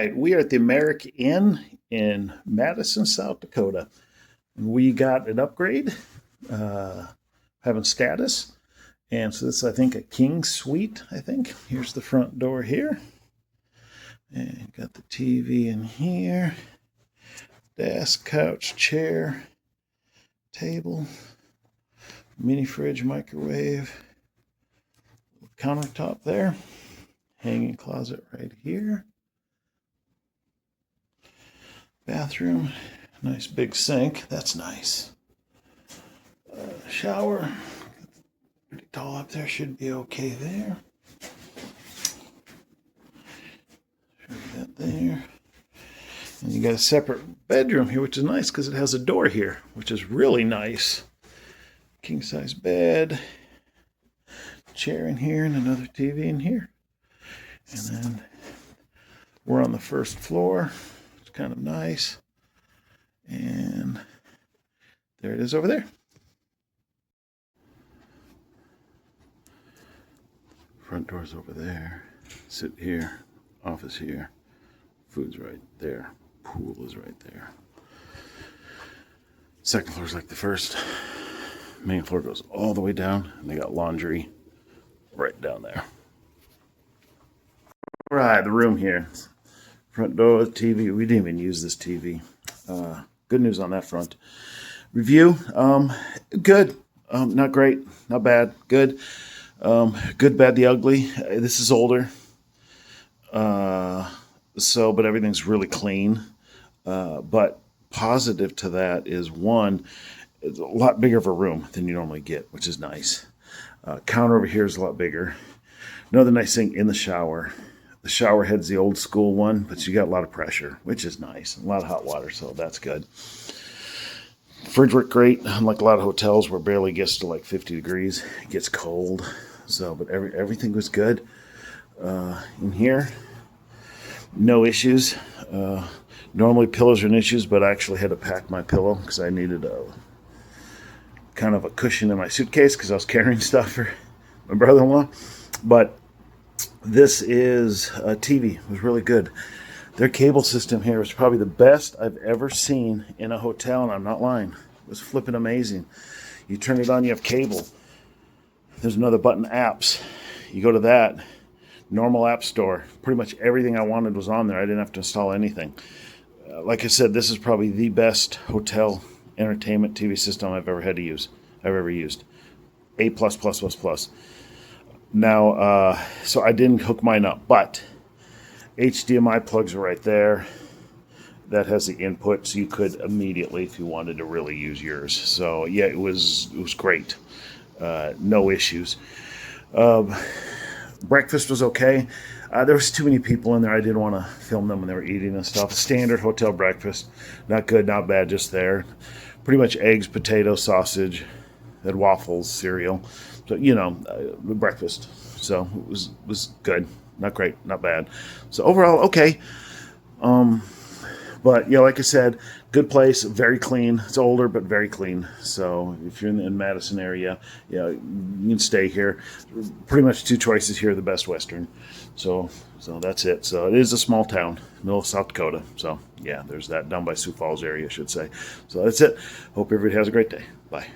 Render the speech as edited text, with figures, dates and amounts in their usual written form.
right, we are at the AmericInn in Madison, South Dakota. And we got an upgrade, having status. And so this is, I think, a king suite, I think. Here's the front door here. And got the TV in here. Desk, couch, chair, table, mini fridge, microwave, countertop there. Hanging closet right here. Bathroom, nice big sink. That's nice. Shower, pretty tall up there. Should be okay there. Show you that there. And you got a separate bedroom here, which is nice because it has a door here, which is really nice. King size bed, chair in here, and another TV in here. And then we're on the first floor. It's kind of nice. And there it is over there. Front door's over there. Sit here. Office here. Food's right there. Pool is right there. Second floor's like the first. Main floor goes all the way down, and they got laundry right down there. Right, the room here. Front door, TV. We didn't even use this TV. Good news on that front. Review, good. Not great, not bad, good. Good, bad, the ugly. This is older. But everything's really clean. But positive to that is one, it's a lot bigger of a room than you normally get, which is nice. Counter over here is a lot bigger. Another nice thing in the shower. The shower head's the old school one, but you got a lot of pressure, which is nice. A lot of hot water, so that's good. Fridge worked great. Unlike a lot of hotels where it barely gets to like 50 degrees, it gets cold. So, but everything was good. In here, no issues. Normally pillows are an issue, but I actually had to pack my pillow because I needed a kind of a cushion in my suitcase because I was carrying stuff for my brother-in-law. But this is a TV. It was really good. Their cable system here is probably the best I've ever seen in a hotel, and I'm not lying. It was flipping amazing. You turn it on, you have cable. There's another button, apps. You go to that, normal app store. Pretty much everything I wanted was on there. I didn't have to install anything. Like I said, this is probably the best hotel entertainment TV system I've ever used. A++++. Now, so I didn't hook mine up, but HDMI plugs are right there. That has the input, so you could immediately, if you wanted to really use yours. So yeah, it was great. No issues. Breakfast was okay. There was too many people in there. I didn't want to film them when they were eating and stuff. Standard hotel breakfast, not good, not bad, just there. Pretty much eggs, potatoes, sausage, had waffles, cereal. So breakfast. So it was good, not great, not bad. So overall, okay. But like I said, good place, very clean. It's older, but very clean. So if you're in the Madison area, you can stay here. Pretty much two choices here, the Best Western. So that's it. So it is a small town, middle of South Dakota. So yeah, there's that down by Sioux Falls area, I should say. So that's it. Hope everybody has a great day. Bye.